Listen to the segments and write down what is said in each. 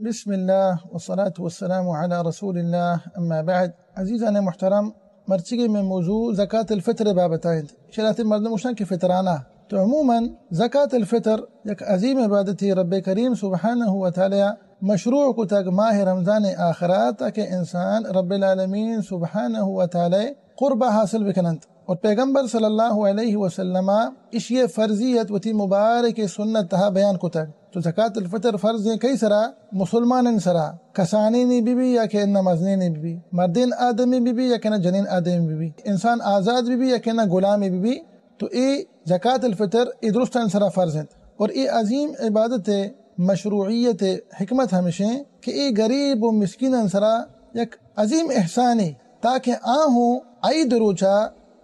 بسم الله والصلاة والسلام على رسول الله اما بعد. عزیزان محترم، مرچگی میں موضوع زکاة الفطر بابتائیں شرایط مردموشن کے فطرانہ. تو عموماً زکاة الفطر یک عظیم عبادتی رب کریم سبحانہ وتعالی مشروع کو تک ماہ رمضان آخرات تاکہ انسان رب العالمین سبحانہ وتعالی قربہ حاصل بکنند. اور پیغمبر صلی اللہ علیہ وسلم اس یہ فرضیت وتی مبارک سنت تہا بیان کو تک. تو زکاة الفطر فرض کئی سرا مسلمان سرا کسانی بھی یا کہ نمازنی بھی، مردین آدمی بھی یا کہ جنین آدمی بھی، انسان آزاد بھی یا کہ غلام بھی. تو ای زکاة الفطر ای درست سرا فرض ہے. اور ای عظیم عبادت مشروعیت حکمت ہمیشہ کہ ای غریب و مسکین سرا یک عظیم احسانی تاکہ آہوں ای دروچا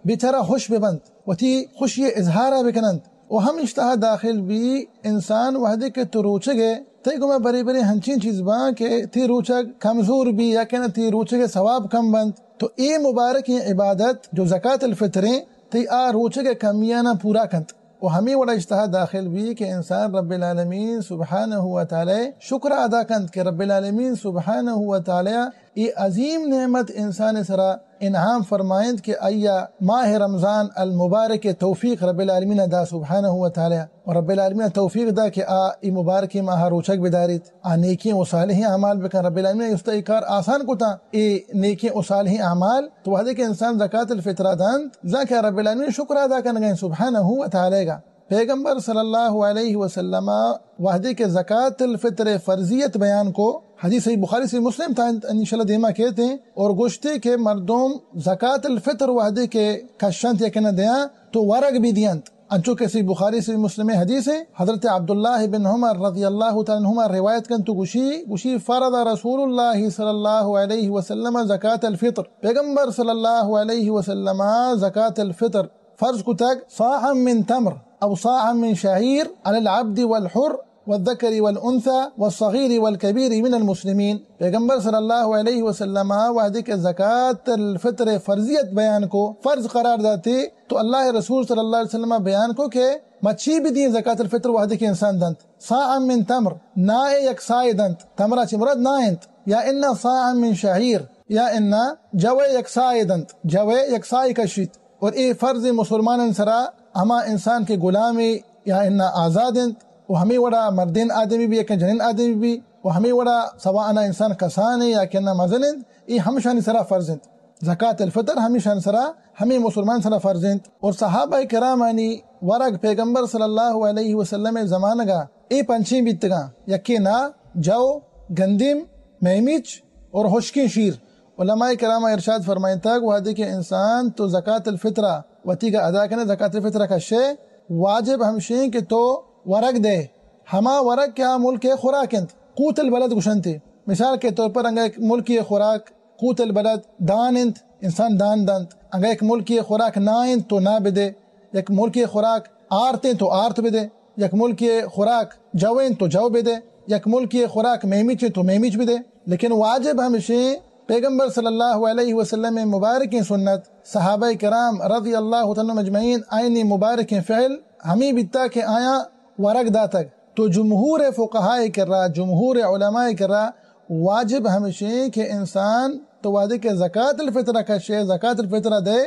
بیچارہ خوش ببند وتی خوشی اظہارہ بکنند. و ہم اشتہا داخل بھی انسان وحدے کے تو روچگے تی گمہ بری بری ہنچین چیز باں کہ تی روچگ کمزور بھی یا کہ تی روچگے ثواب کم بند. تو اے مبارک عبادت جو زکاة الفطریں تی آ روچگے کمیانہ پورا کند. و ہمیں وڑا اشتہا داخل بھی کہ انسان رب العالمین سبحانہ وتعالی شکر ادا کند کہ رب العالمین سبحانہ وتعالی ای عظیم نعمت انسان سرا انعام فرمائند کہ ایا ماہ رمضان المبارک توفیق رب العالمین دا سبحانہ وتعالی. اور رب العالمین توفیق دا کہ ای مبارک ماہ روچک بدارید نیکی و صالح اعمال بکن. رب العالمین اس کار آسان کو تا ای نیکی و صالح اعمال. تو وحدے کہ انسان زکاة الفطر داند ذاکہ رب العالمین شکر ادا کرنے گئے سبحانہ وتعالی گا. پیغمبر صلی اللہ علیہ وسلم وحدے کے زکاة الفطر فرضیت بیان کو حدیث صحیح بخاری سے مسلم تھا انشاءاللہ دیما کہتے ہیں اور گوشتے کے مردم زکاة الفطر وحدے کے کشنت یا کنا دیاں تو ورق بھی دیانت. انچو کہ صحیح بخاری سے مسلم حدیث ہے حضرت عبداللہ بن عمر رضی اللہ تعالیٰ عنہما روایت کن تو گوشی فرض رسول اللہ صلی اللہ علیہ وسلم زکاة الفطر. پیغمبر صلی اللہ علیہ وسلم زکاة الفطر فرض کو تک صاعا من تمر او صاعا من شعیر علی العبد والحر والذکر والانثى والصغیر والکبیر من المسلمین. پیغمبر صلی اللہ علیہ وسلم وحدے کے زکاة الفطر فرضیت بیان کو فرض قرار دیتے تو اللہ رسول صلی اللہ علیہ وسلم بیان کو کہ مچھی بھی دیں زکاة الفطر وحدے کے انسان دنت صاعا من تمر نائے یک سائے دنت تمرہ چی مراد نائنت یا انا صاعا من شعیر یا انا جوے یک سائے دنت جوے یک سائے کشیت. اور اے فرض مسلمان سرا ہما انسان کے غلامی یا انا آزادنت و ہمیں وڑا مردین آدمی بھی یا کہ جنین آدمی بھی و ہمیں وڑا سواء انسان کسانے یا کہ مزنند ای ہمشان سرا فرضند. زکاة الفطر ہمیشان سرا ہمیں مسلمان سرا فرضند. اور صحابہ کرامانی ورق پیغمبر صلی اللہ علیہ وسلم زمانہ گا ای پنچیں بیتگا یکی نا جو گندم میمیچ اور خشکی شیر. علماء کرامہ ارشاد فرمائیں تک وحدے کے انسان تو زکاة الفطرہ وتی کا ادا کرنے زکاة الفطرہ کا شے واجب ہمشیں کہ تو ورق دے. ہما ورق کیا ملک خوراکند قوت البلد گشنتی. مثال کے طور پر انگا ایک ملکی خوراک قوت البلد دانند انسان دان دند، انگا ایک ملکی خوراک نائند تو نہ بدے، ایک ملکی خوراک آرتیں تو آرت بدے، یک ملکی خوراک جوین تو جو بدے، یک ملکی خوراک میمیچ تو میمیچ بدے. لیکن واجب ہمشیں پیغمبر صلی اللہ علیہ وسلم مبارک سنت صحابہ کرام رضی اللہ تعالیٰ مجمعین آئینی مبارک فعل ہمیں بیتا کہ آیا ورق دا تک. تو جمہور فقہاء کر رہا جمہور علماء کر رہا واجب ہمشہ کہ انسان تو وعدے کے زکاة الفطرہ کا شے زکاة الفطرہ دے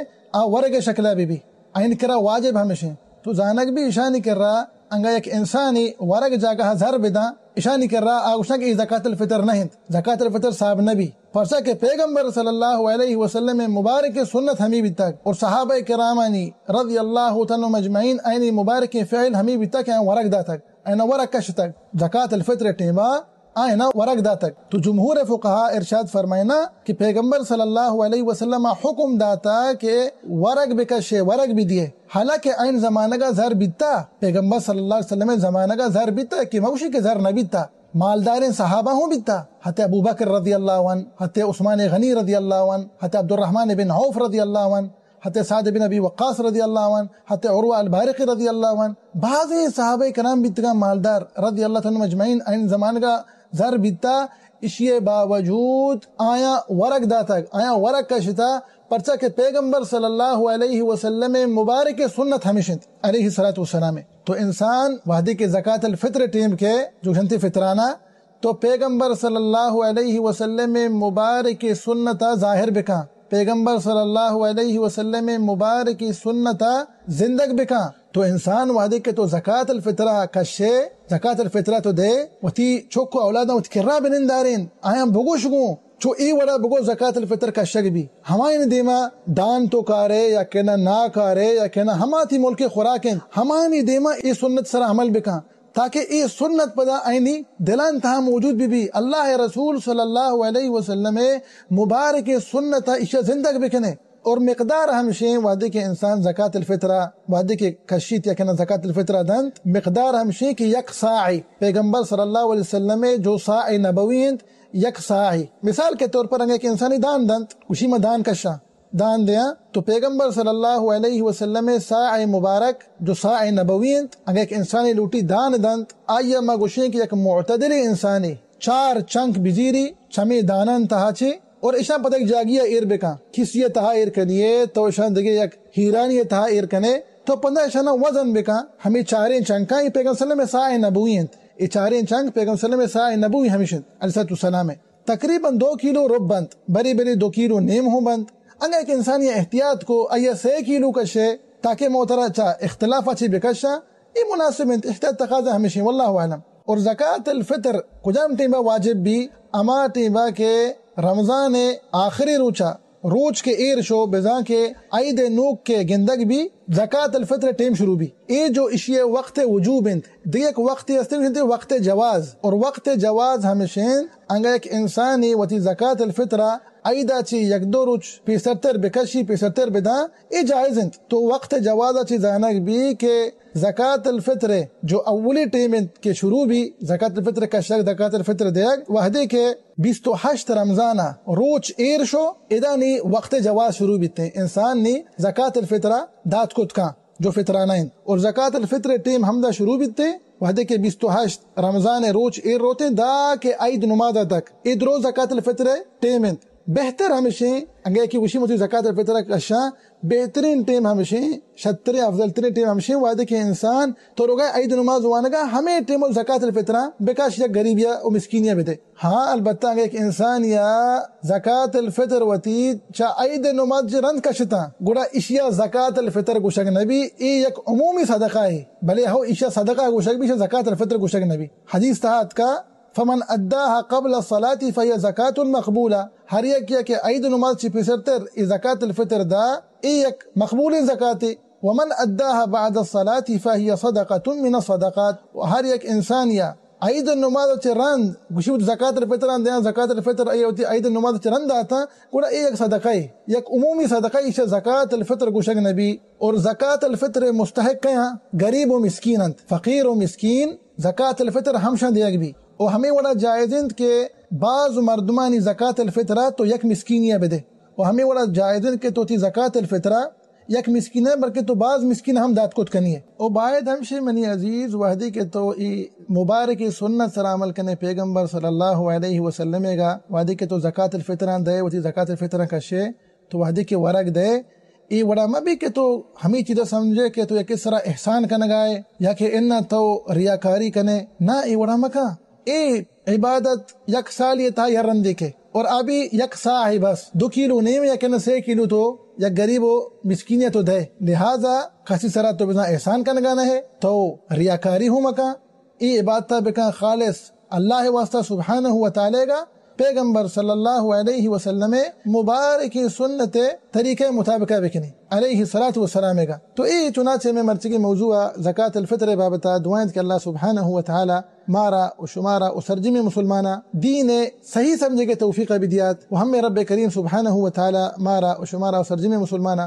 ورق شکلہ بھی آئین کرا واجب ہمشہ. تو زانک بھی اشانی کر رہا انگا یک انسانی ورق جاگہ زر بدا اشانی کر رہا آگوشنا کہ زکاة الفطر نہیں زکاة الفطر صاحب نبی فرسا کہ پیغمبر صلی اللہ علیہ وسلم مبارک سنت ہمیں بھی تک اور صحابہ کرامانی رضی اللہ تعالیٰ مجمعین اینی مبارک فعل ہمیں بھی تک ورق دا تک اینا ورق کش تک زکاة الفطر ٹیما آئینا ورق دا تک. تو جمہور فقہا ارشاد فرمائنا کہ پیغمبر صلی اللہ علیہ وسلم حکم داتا کہ ورق بکشے ورق بھی دیے. حالانکہ این زمانہ کا زر بیتا پیغمبر صلی اللہ علیہ وسلم زمانہ کا زر بیتا کہ موشی کے زر نہ بیتا مالدار صحابہ ہوں بیتا حتی ابو بکر رضی اللہ عنہ حتی عثمان غنی رضی اللہ عنہ حتی عبد الرحمن بن عوف رضی اللہ عنہ حتی سعد بن ابی وقاص رضی اللہ عنہ حتی عروہ البارقی رضی اللہ عنہ بعضی صحابہ کرام بیتگا مالدار رضی اللہ عنہ مجمعین این زمان کا زر بیتا. اسی باوجود آیا ورق دا تک آیا ورق کا شتا پرچہ کہ پیغمبر صلی اللہ علیہ وسلم مبارک سنت ہمیشن علیہ السلام. تو انسان وحدی کے زکاة الفطر ٹیم کے جو جنتی فطرانہ تو پیغمبر صلی اللہ علیہ وسلم مبارک سنتا ظاہر بکا، پیغمبر صلی اللہ علیہ وسلم مبارک سنتا زندگ بکا، تو انسان وعدے کے تو زکاة الفطرہ کشے، زکاة الفطرہ تو دے وتی چوکو اولادا وتی کرا بنندارین آیاں بگو شگو چو ای وڑا بگو زکاة الفطر کا شگ بھی ہمائن دیما دان تو کارے یا کہنا نا کارے یا کہنا ہما تھی ملک خوراکیں ہمانی دیما ای سنت سر عمل بکا، تاکہ ای سنت پدا آئینی دلان تہا موجود بھی اللہ رسول صلی اللہ علیہ وسلم مبارک سنت اشیا زندگ بکنے، اور مقدار ہمشیں وعدے کے انسان زکاة الفطرہ وعدے کے کشیت یا کہنا زکاة الفطرہ دنت مقدار ہمشیں کہ یک ساعی پیغمبر صلی اللہ علیہ وسلم جو ساعی نبویند یک ساعی، مثال کے طور پر اگر ایک انسانی دان دنت اسی میں دان کشا دان دیا تو پیغمبر صلی اللہ علیہ وسلم ساعی مبارک جو ساعی نبویند اگر ایک انسانی لوٹی دان دنت آئیے ما گوشیں کہ یک معتدل انسانی 4 چنک بزیری چمی دانان تہاچے اور اشاں پتہ ایک جاگیا ایر بکا کسی تہا ایر کنیے تو اشاں دگے یک ہیرانی تہا ایر کنے تو پندہ اشاں وزن بکا ہمیں 4 چنکا یہ پیغمبر صلی اللہ علیہ وسلم ساعی نبویند یہ 4 چنک پیغمبر صلی اللہ علیہ وسلم ساعی نبوی ہمیشن علیہ السلام تقریباً 2 کیلو رب بند بری بری 2 کیلو نیم ہوں بند اگر ایک انسان یہ احتیاط کو آئیے 6 کیلو کشے تاکہ محترہ اختلاف اچھی بکشا یہ مناسب احتیاط تقاضا ہمیشن واللہ عالم۔ اور زکاة الفطر کجام ٹیمہ واجب بھی اما ٹیمہ کے رمضان آخری روچ کے ایر شو بزاں کے عید نوک کے گندگ بھی زکاة الفطر ٹیم شروع بھی اے جو اشیاء وقت وجوب دیکھ وقت وقت جواز، اور وقت جواز ہمیشین انگا ایک انسانی وتی زکاة الفطرہ عیدہ چی یک 2 روچ پیستر بکشی پیستر بدا اے جائز انت تو وقت جوازہ چی زانک بھی کہ زکاة الفطر جو اولی ٹیم کے شروع بھی زکاة الفطر کا شک زکاة الفطر دیگ وحدے کے 28 رمضانہ روچ ایر شو ادانی وقت جواز شروع بیتے انسان نی زکاة الفطرہ دات کت کا جو فطرانہ ہیں، اور زکاة الفطر ٹیم ہمدہ شروع بیتے وحدے کے 28 رمضان روچ ایر روتے دا کہ عید نمازہ تک ادرو زکاة الفطر ٹیم انت بہتر ہمیشہ اگر کی وشی مجھے زکاة الفطر کا شاہ بہترین ٹیم ہمیشہ شتر افضل ترین ٹیم ہمیشہ وعدے کے انسان تو روگا عید نماز وانگا ہمیں ٹیم زکاة الفطر بکاش یا غریبیا و مسکینیا بیتے ہاں البتہ اگر ایک انسان یا زکاة الفطر وتی چا عید نماز رند کشتا گوڑا اشیا زکاة الفطر گوشک نبی ای یک عمومی صدقہ ہے بلے ہو اشیا صدقہ گوشک بھی زکاة الفطر گوشک نبی حدیث تحت کا فمن اداها قبل الصلاة فهي زکاة مقبولہ ہر یک کیا کہ عید نماز چی پیسرتر ای زکاة الفطر دا ای یک مقبول زکاة ومن اداها بعد الصلاة فهي صدقة من الصدقات ہر یک انسان یا عید النماز چی رند گوشی زکاة الفطر اندیا زکاة الفطر عید النماز چی رند آتا گوڑا ای یک صدقہ یک عمومی صدقہ ایشا زکاة الفطر گوشک نبی اور زکاة الفطر مستحق کیا غریب و مسکین انت فقیر و مسکین زکاة الفطر ہمشہ دیگ بھی اور ہمیں وڑا جائزند کہ بعض مردمانی زکاة الفطرہ تو یک مسکینیہ بدے اور ہمیں وڑا جائزند کہ تو تی زکاة الفطرہ یک مسکین ہے بلکہ تو بعض مسکین ہم دات کت کنی ہے اور باید ہمشہ منی عزیز وحدی کے تو مبارک سنت سر عمل کنے پیغمبر صلی اللہ علیہ وسلم گا وحدی کے تو زکاة الفطرہ دے وتی زکاة الفطرہ کشے تو وحدی کے ورق دے ای وڑا مبی کہ تو ہمیں چیزیں سمجھے کہ تو یک اس طرح احسان کنگائے یا کہ انہ تو ریاکاری کنے نہ ای وڑا مکا اے عبادت یک سال یہ تھا یا رندے کے اور ابھی یک سا ہے بس 2 کیلو نہیں یا کہنا 6 کیلو تو یا غریب و مسکینیہ تو دے لہذا خاصی سرا تو بنا احسان کا نگانا ہے تو ریاکاری ہوں مکا ای عبادت بکا خالص اللہ واسطہ سبحانہ و تعالی گا پیغمبر صلی اللہ علیہ وسلم مبارک سنت طریقے مطابقہ بکنی علیہ الصلاۃ والسلام گا تو ای چنانچہ میں مرچی موضوع زکاة الفطر بابتا دعائیں کہ اللہ سبحانہ و تعالی مارا و شمارا و سرجم مسلمانہ دین صحیح سمجھے کے توفیق بدیات و ہم رب کریم سبحانہ و تعالی مارا و شمارا و سرجم مسلمانہ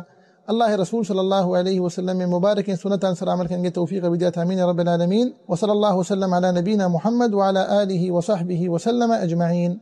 اللہ رسول صلی اللہ علیہ وسلم مبارک سنت انصر عمل کریں گے توفیق بدیات آمین رب العالمین وصلی اللہ وسلم علی نبینا محمد وعلی آلہ وصحبہ وسلم اجمعین۔